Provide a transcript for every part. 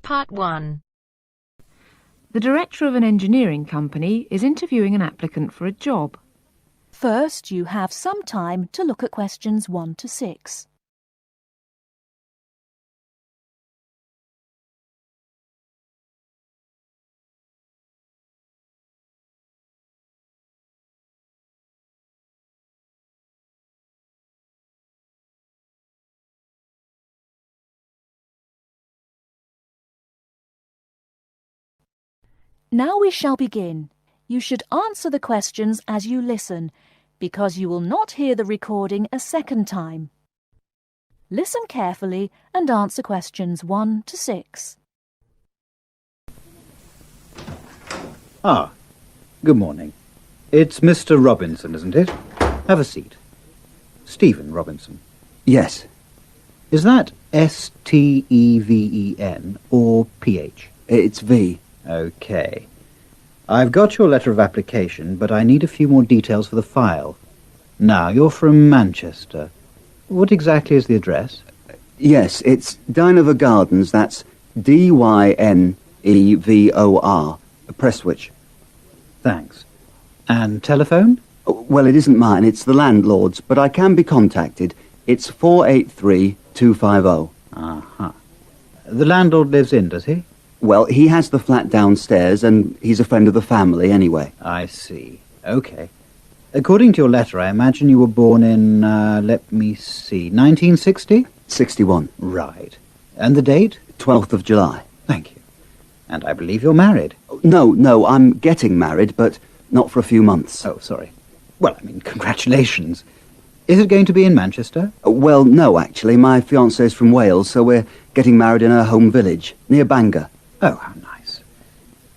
Part 1. The director of an engineering company is interviewing an applicant for a job. First, you have some time to look at questions 1 to 6. Now we shall begin. You should answer the questions as you listen, because you will not hear the recording a second time. Listen carefully and answer questions 1 to 6. Good morning. It's Mr. Robinson, isn't it? Have a seat. Stephen Robinson. Yes, Is that S-T-E-V-E-N or P-H? it's V. Okay. I've got your letter of application, but I need a few more details for the file. Now, you're from Manchester. What exactly is the address? Yes, it's Dynevor Gardens, that's D-Y-N-E-V-O-R, Prestwich. Thanks. And telephone? Well, it isn't mine, it's the landlord's, but I can be contacted. It's 483-250. Uh-huh. The landlord lives in, does he? Well, he has the flat downstairs, and he's a friend of the family anyway. I see. Okay. According to your letter, I imagine you were born in, let me see, 1960? 61. Right. And the date? 12th of July. Thank you. And I believe you're married. No, I'm getting married, but not for a few months. Oh, sorry. Well, I mean, congratulations. Is it going to be in Manchester? Well, no, actually. My fiancée's from Wales, so we're getting married in her home village, near Bangor. Oh, how nice.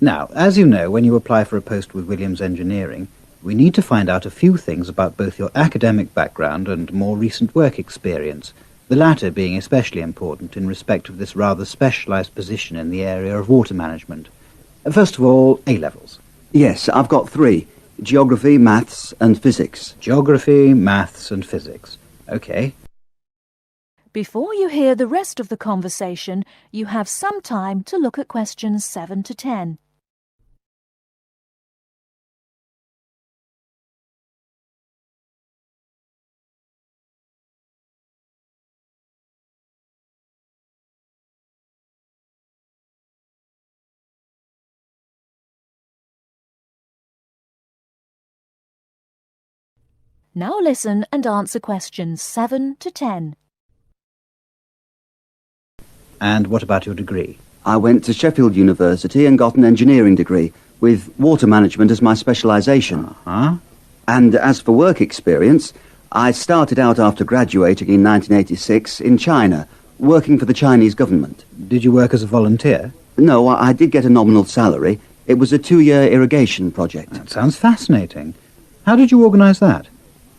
Now, as you know, when you apply for a post with Williams Engineering, we need to find out a few things about both your academic background and more recent work experience, the latter being especially important in respect of this rather specialised position in the area of water management. First of all, A-levels. Yes, I've got 3. Geography, maths and physics. Geography, maths and physics. Okay. Before you hear the rest of the conversation, you have some time to look at questions 7 to 10. Now listen and answer questions 7 to 10. And what about your degree? I went to Sheffield University and got an engineering degree, with water management as my specialisation. Uh-huh. And as for work experience, I started out after graduating in 1986 in China, working for the Chinese government. Did you work as a volunteer? No, I did get a nominal salary. It was a 2-year irrigation project. That sounds fascinating. How did you organise that?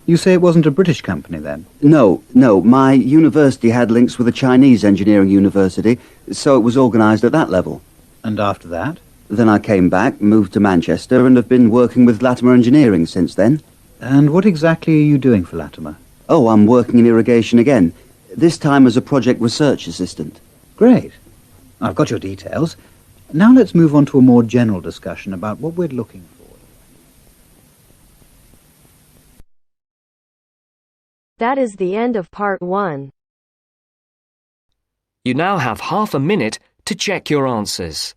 You say it wasn't a British company, then? No, my university had links with a Chinese engineering university, so it was organised at that level. And after that? Then I came back, moved to Manchester, and have been working with Latimer Engineering since then. And what exactly are you doing for Latimer? Oh, I'm working in irrigation again, this time as a project research assistant. Great. I've got your details. Now let's move on to a more general discussion about what we're looking for. That is the end of Part 1. You now have half a minute to check your answers.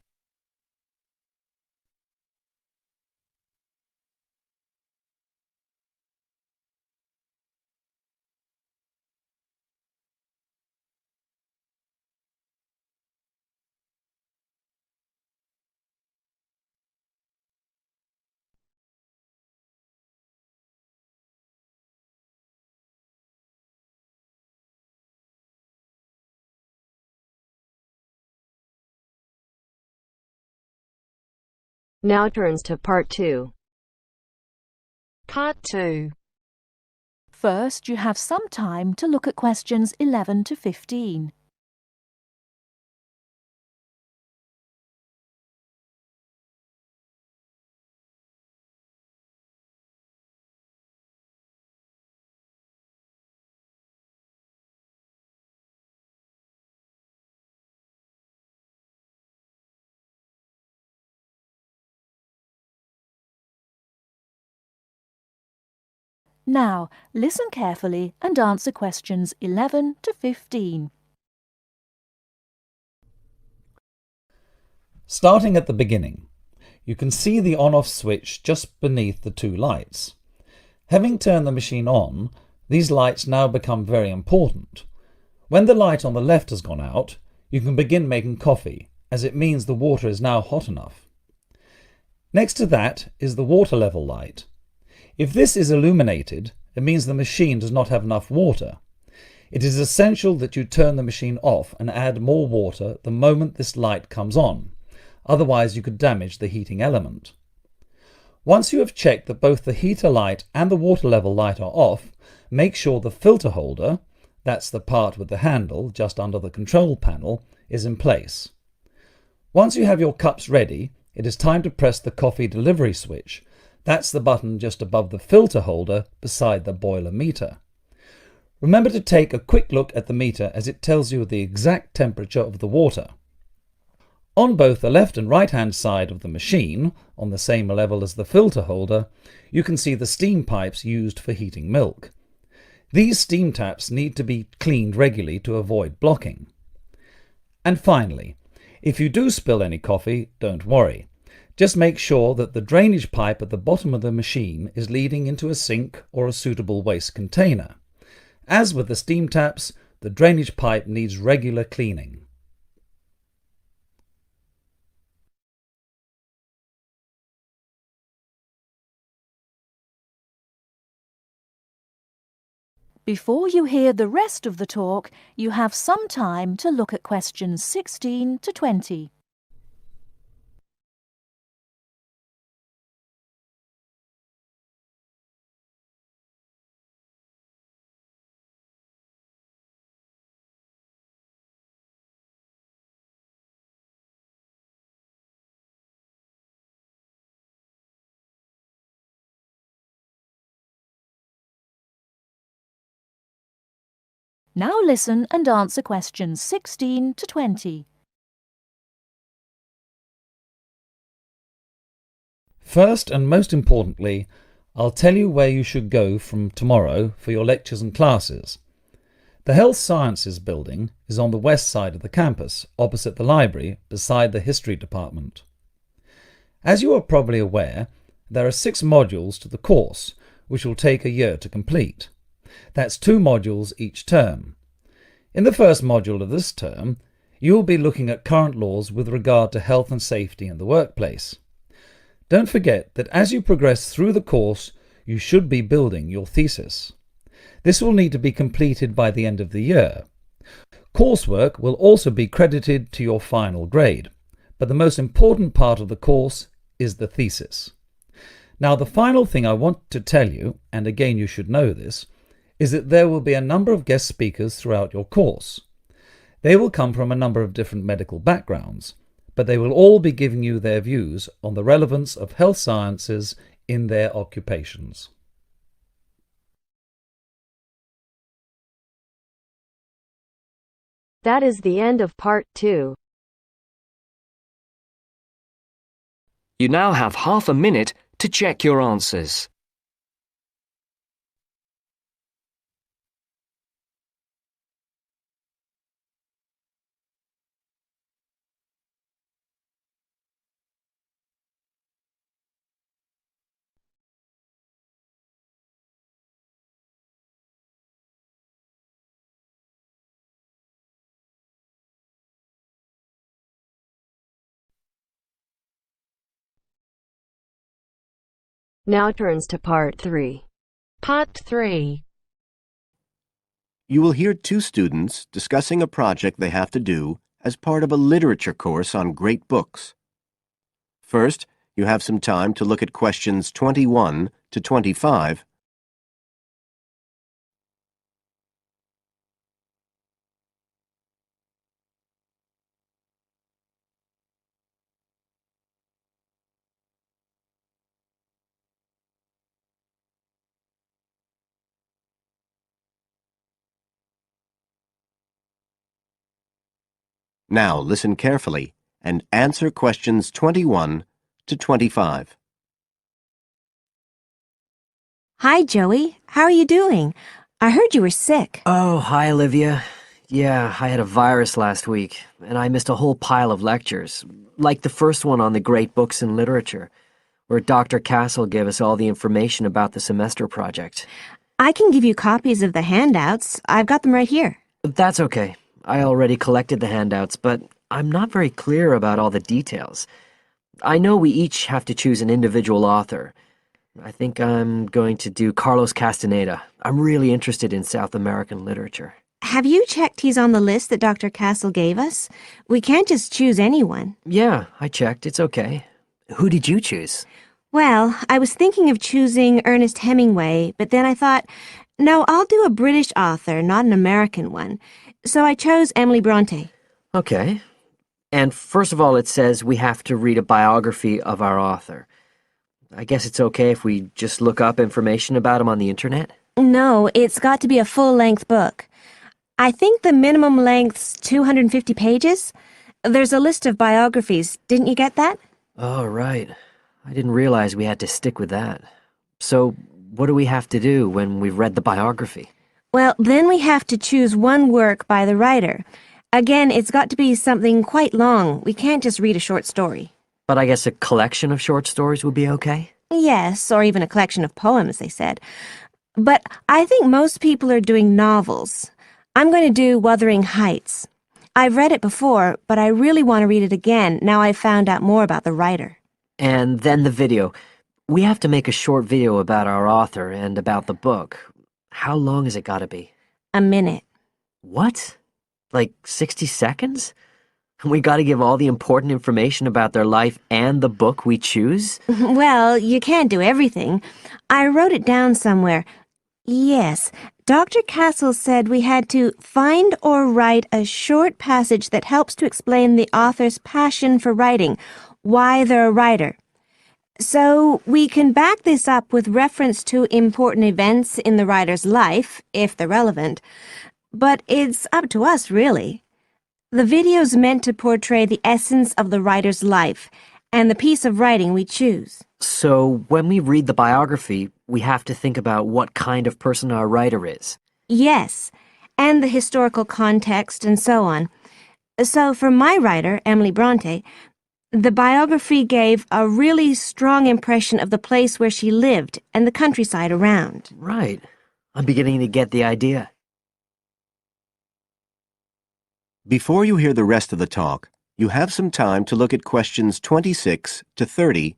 Now turns to Part 2. Part 2. First, you have some time to look at questions 11 to 15. Now, listen carefully and answer questions 11 to 15. Starting at the beginning, you can see the on-off switch just beneath the two lights. Having turned the machine on, these lights now become very important. When the light on the left has gone out, you can begin making coffee, as it means the water is now hot enough. Next to that is the water level light. If this is illuminated, it means the machine does not have enough water. It is essential that you turn the machine off and add more water the moment this light comes on. Otherwise you could damage the heating element. Once you have checked that both the heater light and the water level light are off, make sure the filter holder, that's the part with the handle just under the control panel, is in place. Once you have your cups ready, it is time to press the coffee delivery switch. That's the button just above the filter holder beside the boiler meter. Remember to take a quick look at the meter as it tells you the exact temperature of the water. On both the left and right hand side of the machine, on the same level as the filter holder, you can see the steam pipes used for heating milk. These steam taps need to be cleaned regularly to avoid blocking. And finally, if you do spill any coffee, don't worry. Just make sure that the drainage pipe at the bottom of the machine is leading into a sink or a suitable waste container. As with the steam taps, the drainage pipe needs regular cleaning. Before you hear the rest of the talk, you have some time to look at questions 16 to 20. Now listen and answer questions 16 to 20. First and most importantly, I'll tell you where you should go from tomorrow for your lectures and classes. The Health Sciences building is on the west side of the campus, opposite the library, beside the History department. As you are probably aware, there are 6 modules to the course, which will take a year to complete. That's 2 modules each term. In the first module of this term, you will be looking at current laws with regard to health and safety in the workplace. Don't forget that as you progress through the course, you should be building your thesis. This will need to be completed by the end of the year. Coursework will also be credited to your final grade, but the most important part of the course is the thesis. Now, the final thing I want to tell you, and again you should know this, is that there will be a number of guest speakers throughout your course. They will come from a number of different medical backgrounds, but they will all be giving you their views on the relevance of health sciences in their occupations. That is the end of part 2. You now have half a minute to check your answers. Now turns to part 3. Part 3. You will hear 2 students discussing a project they have to do as part of a literature course on great books. First, you have some time to look at questions 21 to 25. Now listen carefully and answer questions 21 to 25. Hi, Joey. How are you doing? I heard you were sick. Oh, hi, Olivia. Yeah, I had a virus last week, and I missed a whole pile of lectures, like the first one on the great books in literature, where Dr. Castle gave us all the information about the semester project. I can give you copies of the handouts. I've got them right here. That's okay. I already collected the handouts, but I'm not very clear about all the details. I know we each have to choose an individual author. I think I'm going to do Carlos Castaneda. I'm really interested in South American literature. Have you checked he's on the list that Dr. Castle gave us? We can't just choose anyone. Yeah, I checked. It's okay. Who did you choose? Well, I was thinking of choosing Ernest Hemingway, but then I thought, no, I'll do a British author, not an American one. So I chose Emily Bronte. Okay. And first of all, it says we have to read a biography of our author. I guess it's okay if we just look up information about him on the internet? No, it's got to be a full-length book. I think the minimum length's 250 pages. There's a list of biographies. Didn't you get that? Oh, right. I didn't realize we had to stick with that. So, what do we have to do when we've read the biography? Well, then we have to choose one work by the writer. Again, it's got to be something quite long. We can't just read a short story. But I guess a collection of short stories would be okay? Yes, or even a collection of poems, they said. But I think most people are doing novels. I'm going to do Wuthering Heights. I've read it before, but I really want to read it again now I've found out more about the writer. And then the video. We have to make a short video about our author and about the book. How long has it got to be? A minute. What? Like 60 seconds? We got to give all the important information about their life and the book we choose? Well, you can't do everything. I wrote it down somewhere. Yes, Dr. Castle said we had to find or write a short passage that helps to explain the author's passion for writing, why they're a writer. So we can back this up with reference to important events in the writer's life, if they're relevant. But it's up to us, really. The video's meant to portray the essence of the writer's life and the piece of writing we choose. So, when we read the biography, we have to think about what kind of person our writer is. Yes, and the historical context and so on. So for my writer, Emily Bronte, the biography gave a really strong impression of the place where she lived and the countryside around. Right. I'm beginning to get the idea. Before you hear the rest of the talk, you have some time to look at questions 26 to 30.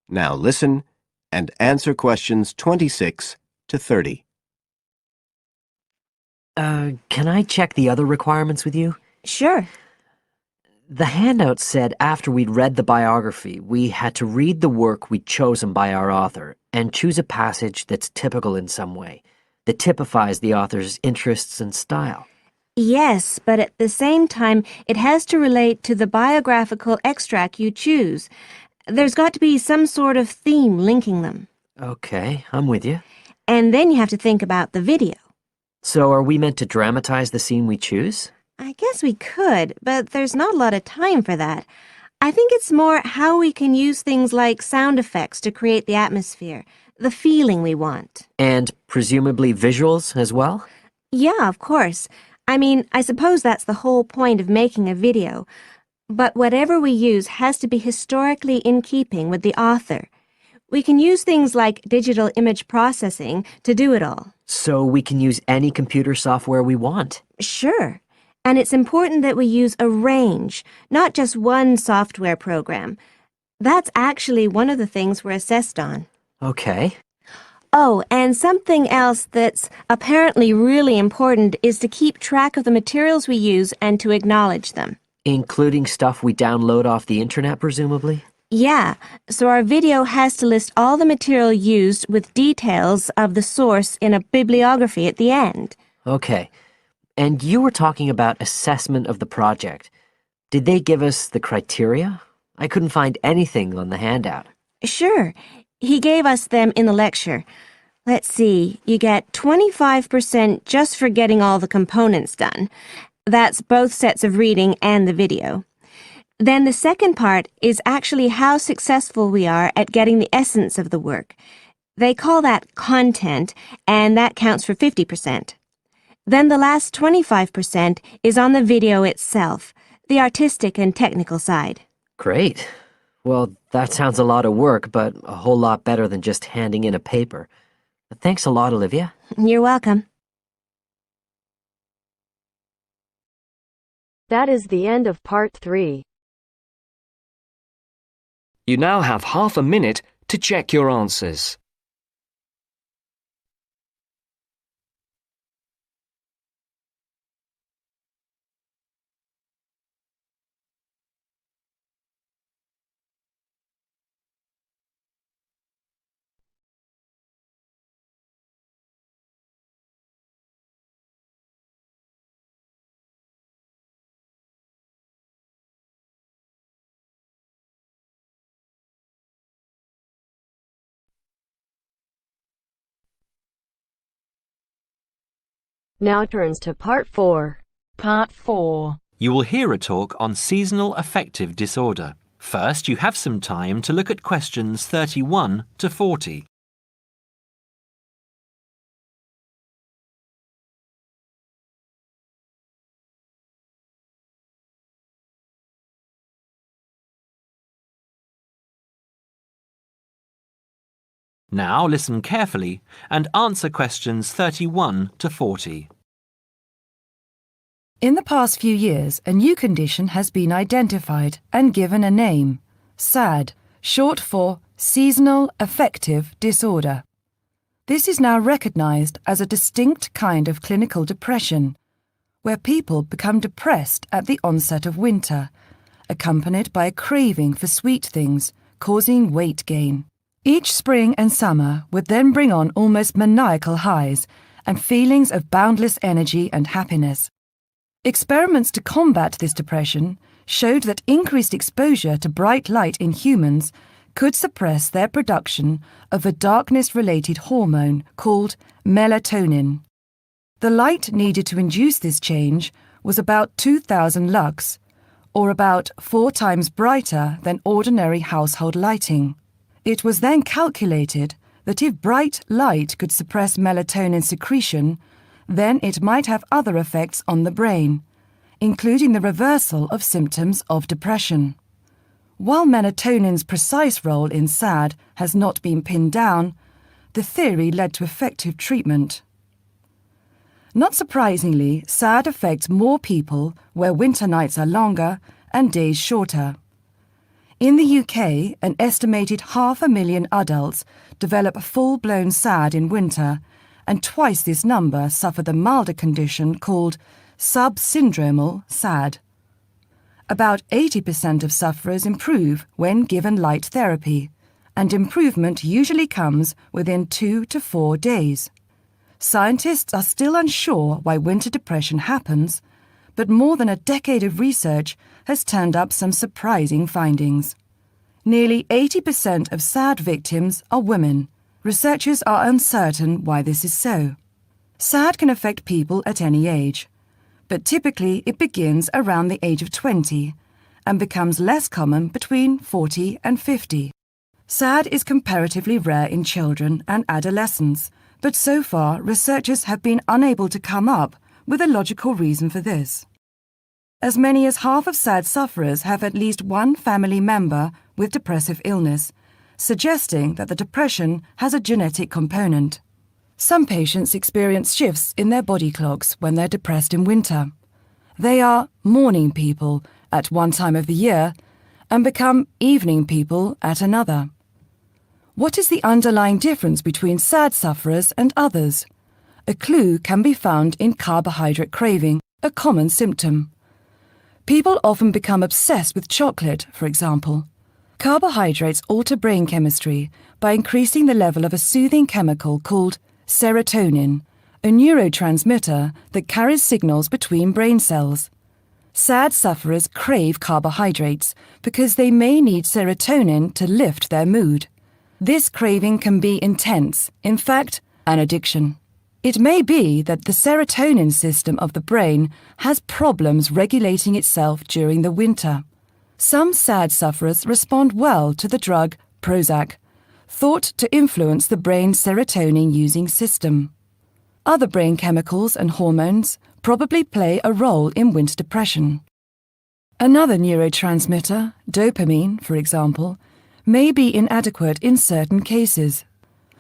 Now listen and answer questions 26 to 30. Can I check the other requirements with you? Sure. The handout said after we'd read the biography, we had to read the work we'd chosen by our author and choose a passage that's typical in some way, that typifies the author's interests and style. Yes, but at the same time, it has to relate to the biographical extract you choose. There's got to be some sort of theme linking them. Okay, I'm with you. And then you have to think about the video. So are we meant to dramatize the scene we choose? I guess we could, but there's not a lot of time for that. I think it's more how we can use things like sound effects to create the atmosphere, the feeling we want. And presumably visuals as well? Yeah, of course. I mean, I suppose that's the whole point of making a video. But whatever we use has to be historically in keeping with the author. We can use things like digital image processing to do it all. So we can use any computer software we want? Sure. And it's important that we use a range, not just one software program. That's actually one of the things we're assessed on. Okay. Oh, and something else that's apparently really important is to keep track of the materials we use and to acknowledge them. Including stuff we download off the internet, presumably? Yeah, so our video has to list all the material used with details of the source in a bibliography at the end. Okay. And you were talking about assessment of the project. Did they give us the criteria? I couldn't find anything on the handout. Sure. He gave us them in the lecture. Let's see, you get 25% just for getting all the components done. That's both sets of reading and the video. Then the second part is actually how successful we are at getting the essence of the work. They call that content, and that counts for 50%. Then the last 25% is on the video itself, the artistic and technical side. Great. Well, that sounds a lot of work, but a whole lot better than just handing in a paper. Thanks a lot, Olivia. You're welcome. That is the end of part 3. You now have half a minute to check your answers. Now turns to part 4. Part 4. You will hear a talk on seasonal affective disorder. First, you have some time to look at questions 31 to 40. Now listen carefully and answer questions 31 to 40. In the past few years, a new condition has been identified and given a name, SAD, short for Seasonal Affective Disorder. This is now recognized as a distinct kind of clinical depression, where people become depressed at the onset of winter, accompanied by a craving for sweet things, causing weight gain. Each spring and summer would then bring on almost maniacal highs and feelings of boundless energy and happiness. Experiments to combat this depression showed that increased exposure to bright light in humans could suppress their production of a darkness-related hormone called melatonin. The light needed to induce this change was about 2,000 lux, or about 4 times brighter than ordinary household lighting. It was then calculated that if bright light could suppress melatonin secretion, then it might have other effects on the brain, including the reversal of symptoms of depression. While melatonin's precise role in SAD has not been pinned down, the theory led to effective treatment. Not surprisingly, SAD affects more people where winter nights are longer and days shorter. In the UK, an estimated 500,000 adults develop full-blown SAD in winter, and twice this number suffer the milder condition called subsyndromal SAD. About 80% of sufferers improve when given light therapy, and improvement usually comes within 2 to 4 days. Scientists are still unsure why winter depression happens, but more than a decade of research has turned up some surprising findings. Nearly 80% of SAD victims are women. Researchers are uncertain why this is so. SAD can affect people at any age, but typically it begins around the age of 20 and becomes less common between 40 and 50. SAD is comparatively rare in children and adolescents, but so far researchers have been unable to come up with a logical reason for this. As many as half of SAD sufferers have at least one family member with depressive illness, suggesting that the depression has a genetic component. Some patients experience shifts in their body clocks when they're depressed in winter. They are morning people at one time of the year and become evening people at another. What is the underlying difference between SAD sufferers and others? A clue can be found in carbohydrate craving, a common symptom. People often become obsessed with chocolate, for example. Carbohydrates alter brain chemistry by increasing the level of a soothing chemical called serotonin, a neurotransmitter that carries signals between brain cells. SAD sufferers crave carbohydrates because they may need serotonin to lift their mood. This craving can be intense, in fact, an addiction. It may be that the serotonin system of the brain has problems regulating itself during the winter. Some SAD sufferers respond well to the drug Prozac, thought to influence the brain's serotonin-using system. Other brain chemicals and hormones probably play a role in winter depression. Another neurotransmitter, dopamine, for example, may be inadequate in certain cases.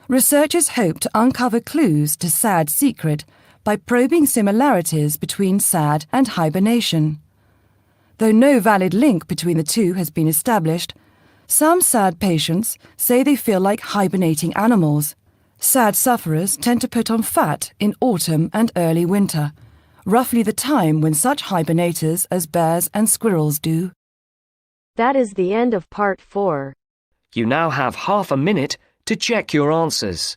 Researchers hope to uncover clues to SAD's secret by probing similarities between SAD and hibernation. Though no valid link between the two has been established, some SAD patients say they feel like hibernating animals. SAD sufferers tend to put on fat in autumn and early winter, roughly the time when such hibernators as bears and squirrels do. That is the end of part 4. You now have half a minute to check your answers.